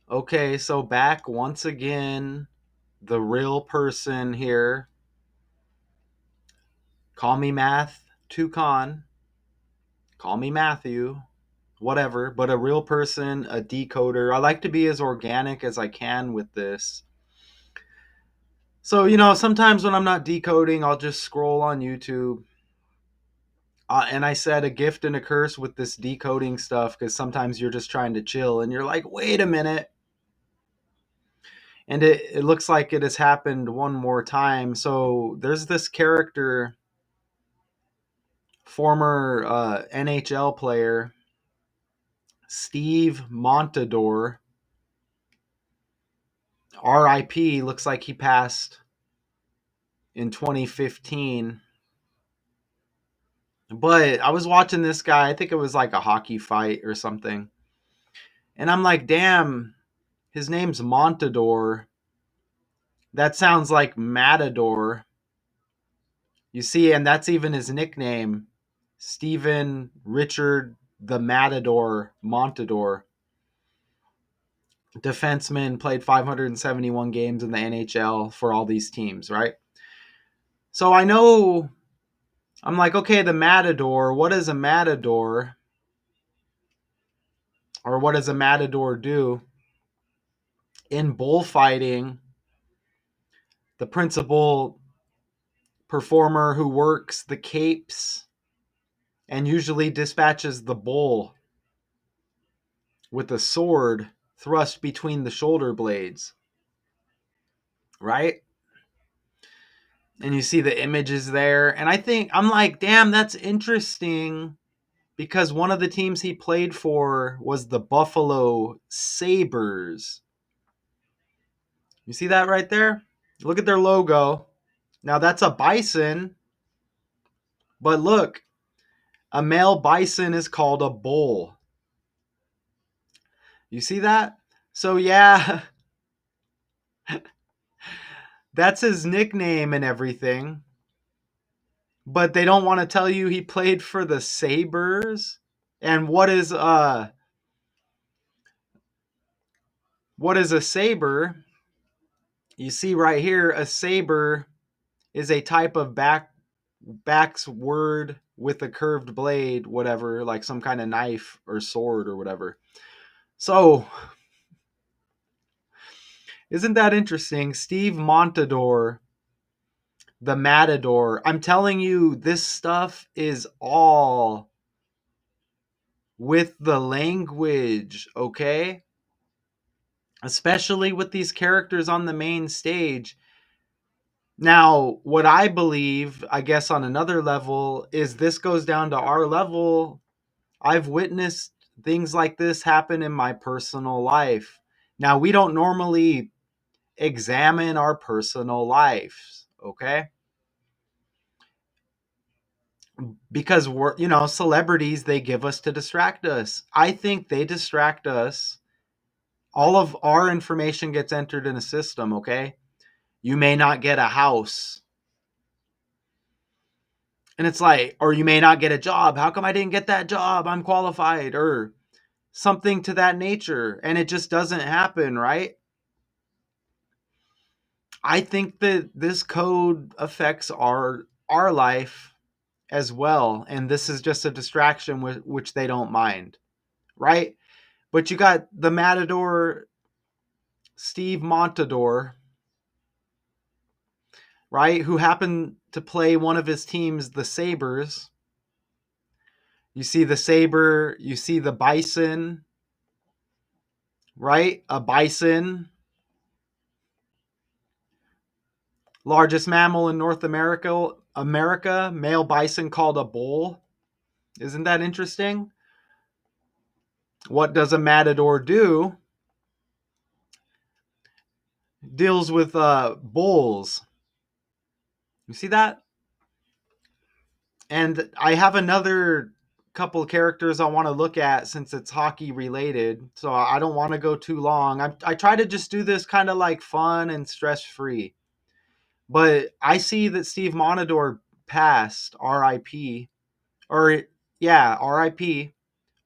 Okay, so back once again, the real person here. Call me Math Toucan. Call me Matthew. Whatever, but a real person, a decoder. I like to be as organic as I can with this. So, sometimes when I'm not decoding, I'll just scroll on YouTube. And I said a gift and a curse with this decoding stuff because sometimes you're just trying to chill and you're like, wait a minute. And it looks like it has happened one more time. So there's this character, former NHL player, Steve Montador, RIP, looks like he passed in 2015. But I was watching this guy, I think it was like a hockey fight or something. And I'm like, damn, his name's Montador. That sounds like Matador. You see, and that's even his nickname, Stephen Richard the Matador Montador. Defenseman, played 571 games in the NHL for all these teams, right? So I know, I'm like, okay, the Matador, what is a Matador? Or what does a Matador do? In bullfighting, the principal performer who works the capes and usually dispatches the bull with a sword thrust between the shoulder blades, right? And you see the images there. And I'm like, damn, that's interesting because one of the teams he played for was the Buffalo Sabres. You see that right there? Look at their logo. Now that's a bison, but look, a male bison is called a bull. You see that? So yeah, that's his nickname and everything. But they don't want to tell you he played for the Sabres. And what is a saber? You see right here, a saber is a type of back's word with a curved blade, whatever, like some kind of knife or sword or whatever. So, isn't that interesting? Steve Montador, the Matador. I'm telling you, this stuff is all with the language, okay? Especially with these characters on the main stage. Now, what I believe, I guess on another level, is this goes down to our level. I've witnessed things like this happen in my personal life. Now, we don't normally examine our personal lives, okay? Because celebrities, they give us to distract us. I think they distract us. All of our information gets entered in a system, okay? You may not get a house. And it's like, or you may not get a job. How come I didn't get that job? I'm qualified, or something to that nature. And it just doesn't happen, right? I think that this code affects our life as well. And this is just a distraction which they don't mind, right? But you got the Matador, Steve Montador, right? Who happened to play one of his teams, the Sabres. You see the saber, you see the bison, right? A bison, largest mammal in North America, male bison called a bull. Isn't that interesting? What does a matador do? Deals with bulls. You see that? And I have another couple of characters I want to look at since it's hockey related. So I don't want to go too long. I try to just do this kind of like fun and stress free. But I see that Steve Montador passed, RIP, or yeah, RIP,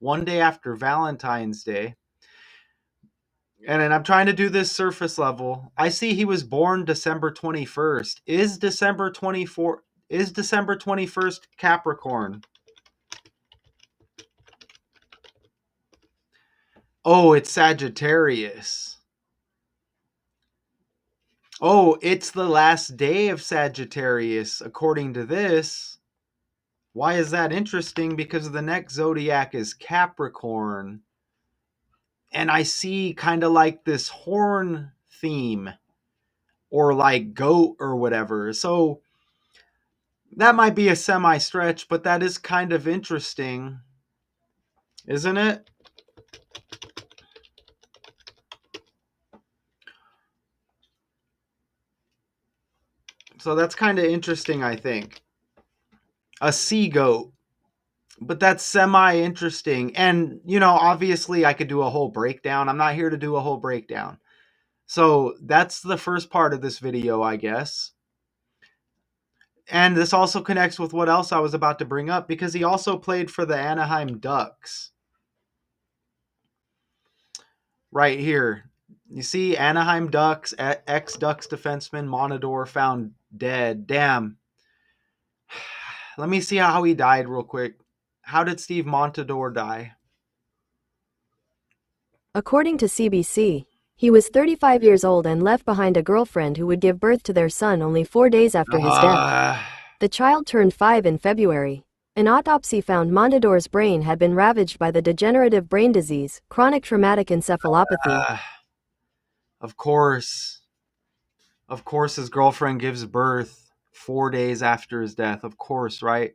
one day after Valentine's Day. And then I'm trying to do this surface level. I see he was born December 21st. Is December 21st Capricorn? Oh, it's Sagittarius. Oh, it's the last day of Sagittarius according to this. Why is that interesting? Because the next zodiac is Capricorn. And I see kind of like this horn theme or like goat or whatever. So that might be a semi stretch, but that is kind of interesting, isn't it? So that's kind of interesting, I think. A sea goat, but that's semi interesting. And, obviously I could do a whole breakdown. I'm not here to do a whole breakdown. So that's the first part of this video, I guess. And this also connects with what else I was about to bring up because he also played for the Anaheim Ducks. Right here. You see Anaheim Ducks, ex-Ducks defenseman Montador found dead. Damn. Let me see how he died real quick. How did Steve Montador die? According to CBC, he was 35 years old and left behind a girlfriend who would give birth to their son only 4 days after his death. The child turned 5 in February. An autopsy found Montador's brain had been ravaged by the degenerative brain disease, chronic traumatic encephalopathy. Of course. Of course, his girlfriend gives birth 4 days after his death. Of course, right?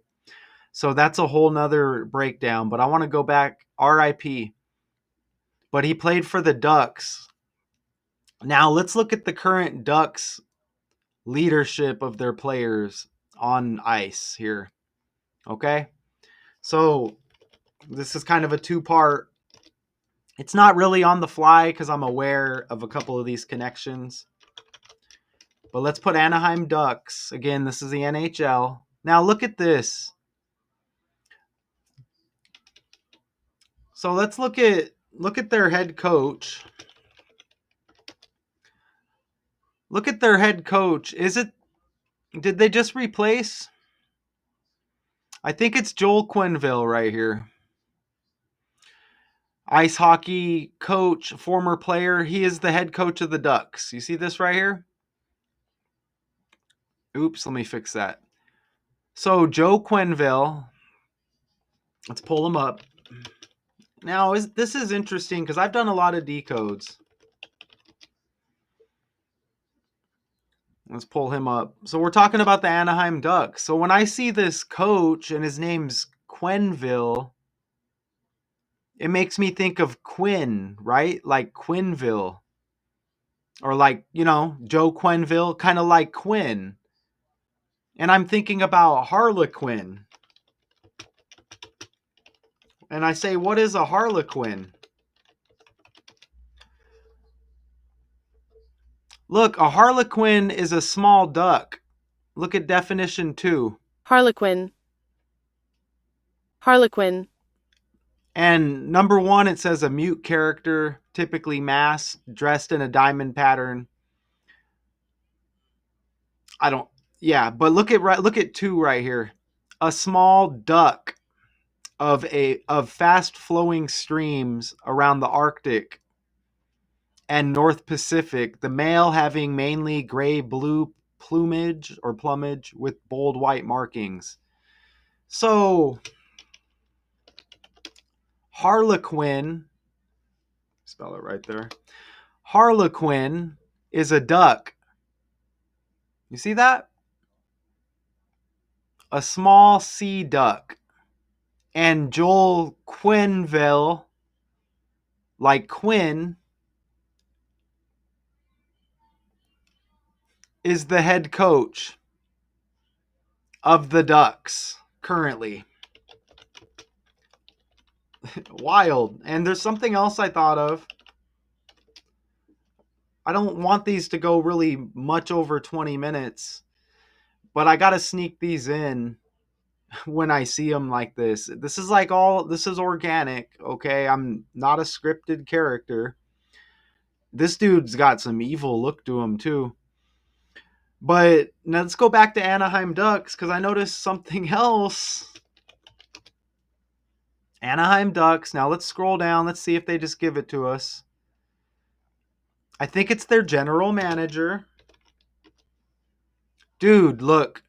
So that's a whole nother breakdown. But I want to go back. RIP. But he played for the Ducks. Now let's look at the current Ducks leadership of their players on ice here. Okay? So this is kind of a two-part. It's not really on the fly because I'm aware of a couple of these connections. But let's put Anaheim Ducks. Again, this is the NHL. Now look at this. So let's look at their head coach. Look at their head coach. Did they just replace? I think it's Joel Quenneville right here. Ice hockey coach, former player. He is the head coach of the Ducks. You see this right here? Oops, let me fix that. So Joe Quenneville, let's pull him up. Now, this is interesting because I've done a lot of decodes. Let's pull him up. So we're talking about the Anaheim Ducks. So when I see this coach and his name's Quenneville, it makes me think of Quinn, right? Like Quenneville. Or like, Joe Quenneville, kind of like Quinn. And I'm thinking about Harlequin. And I say, what is a Harlequin? Look, a Harlequin is a small duck. Look at definition 2. Harlequin. Harlequin. And number 1, it says a mute character, typically masked, dressed in a diamond pattern. But look at 2 right here. A small duck of fast flowing streams around the Arctic and North Pacific, the male having mainly gray-blue plumage with bold white markings. So, Harlequin, spell it right there. Harlequin is a duck. You see that? A small sea duck. And Joel Quenneville, like Quinn, is the head coach of the Ducks currently. Wild. And there's something else I thought of. I don't want these to go really much over 20 minutes, but I got to sneak these in when I see them like this. This is organic, okay? I'm not a scripted character. This dude's got some evil look to him too. But now let's go back to Anaheim Ducks because I noticed something else. Anaheim Ducks. Now let's scroll down. Let's see if they just give it to us. I think it's their general manager. Dude, look.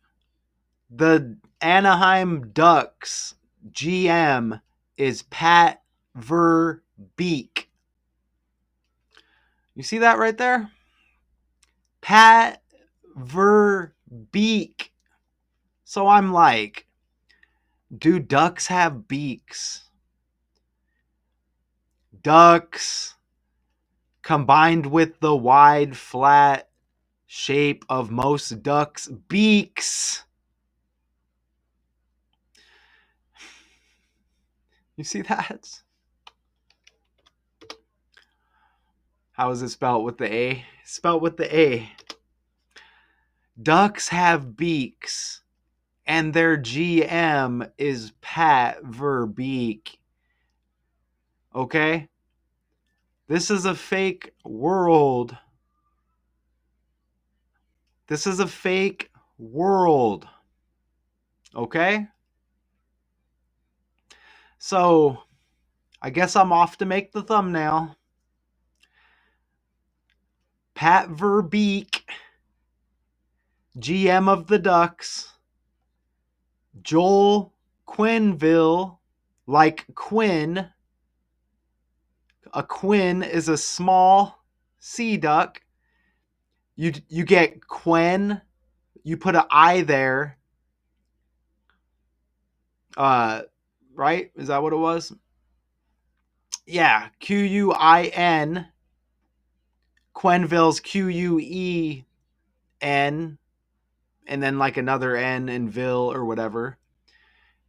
The Anaheim Ducks GM is Pat Verbeek. You see that right there? Pat Verbeek. So I'm like, do ducks have beaks? Ducks combined with the wide, flat shape of most ducks' beaks. You see that? How is it spelled with the A? Spelled with the A. Ducks have beaks, and their GM is Pat Verbeek. Okay? This is a fake world. This is a fake world. Okay? So, I guess I'm off to make the thumbnail. Pat Verbeek, GM of the Ducks. Joel Quenneville, like Quinn. A Quinn is a small sea duck. You get Quen. You put an I there. Right? Is that what it was? Yeah, Quin. Quenneville's Quen, and then like another N in Ville or whatever.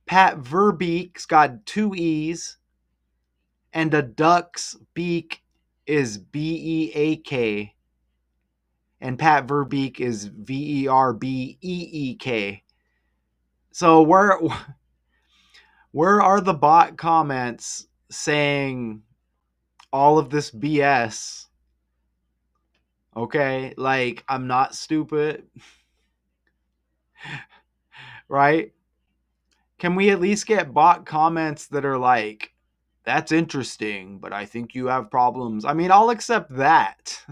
Pat Verbeek's got two E's, and a duck's beak is Beek, and Pat Verbeek is Verbeek. So where are the bot comments saying all of this BS? Okay, like I'm not stupid, right? Can we at least get bot comments that are like, that's interesting, but I think you have problems? I mean, I'll accept that.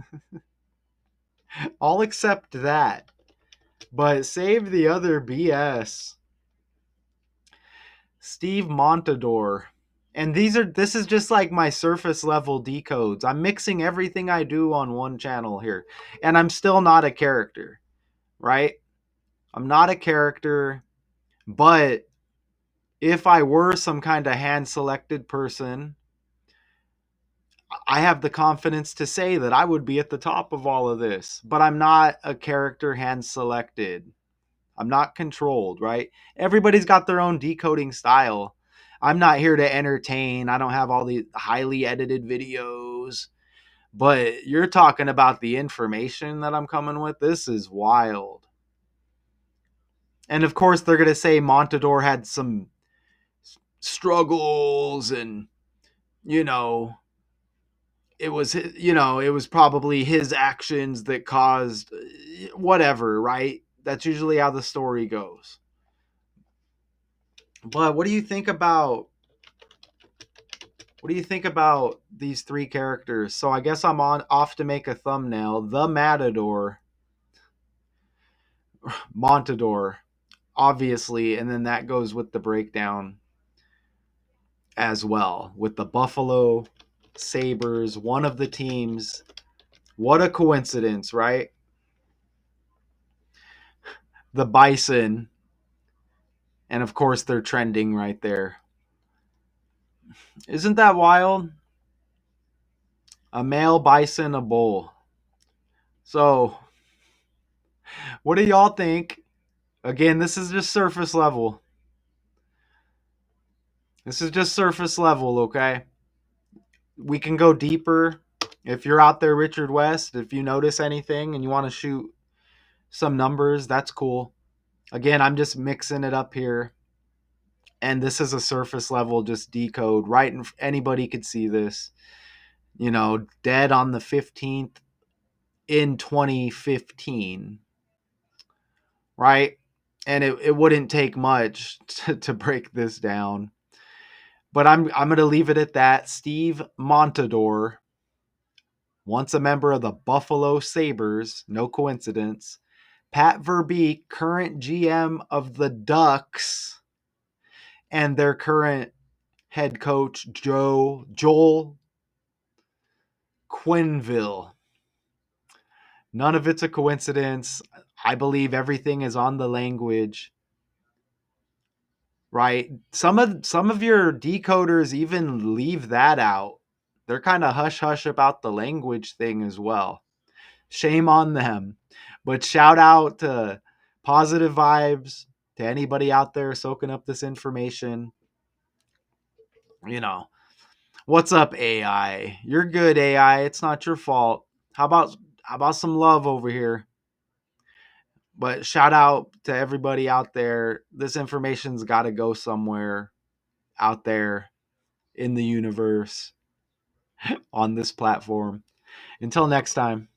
I'll accept that. But save the other BS. Steve Montador. And this is just like my surface level decodes. I'm mixing everything I do on one channel here. And I'm still not a character, right? I'm not a character, but if I were some kind of hand selected person, I have the confidence to say that I would be at the top of all of this. But I'm not a character hand selected. I'm not controlled, right? Everybody's got their own decoding style. I'm not here to entertain. I don't have all the highly edited videos. But you're talking about the information that I'm coming with. This is wild. And of course, they're going to say Montador had some struggles and, you know, it was probably his actions that caused whatever, right? That's usually how the story goes. But what do you think about these three characters? So I guess I'm on off to make a thumbnail. The Matador, Montador, obviously, and then that goes with the breakdown as well with the Buffalo Sabres, one of the teams. What a coincidence, right? The Bison, and of course they're trending right there. Isn't that wild? A male bison, a bull. So, what do y'all think? Again, this is just surface level. This is just surface level, okay? We can go deeper. If you're out there, Richard West, if you notice anything and you want to shoot some numbers, that's cool. Again, I'm just mixing it up here. And this is a surface level, just decode. Right? Anybody could see this. dead on the 15th in 2015, right? And it wouldn't take much to break this down. But I'm going to leave it at that. Steve Montador, once a member of the Buffalo Sabres, no coincidence. Pat Verbeek, current GM of the Ducks, and their current head coach, Joel Quenneville. None of it's a coincidence. I believe everything is on the language, right? Some of your decoders even leave that out. They're kind of hush hush about the language thing as well. Shame on them. But shout out to positive vibes to anybody out there soaking up this information. You know, what's up, AI? You're good, AI. It's not your fault. How about some love over here? But shout out to everybody out there. This information's got to go somewhere out there in the universe on this platform. Until next time.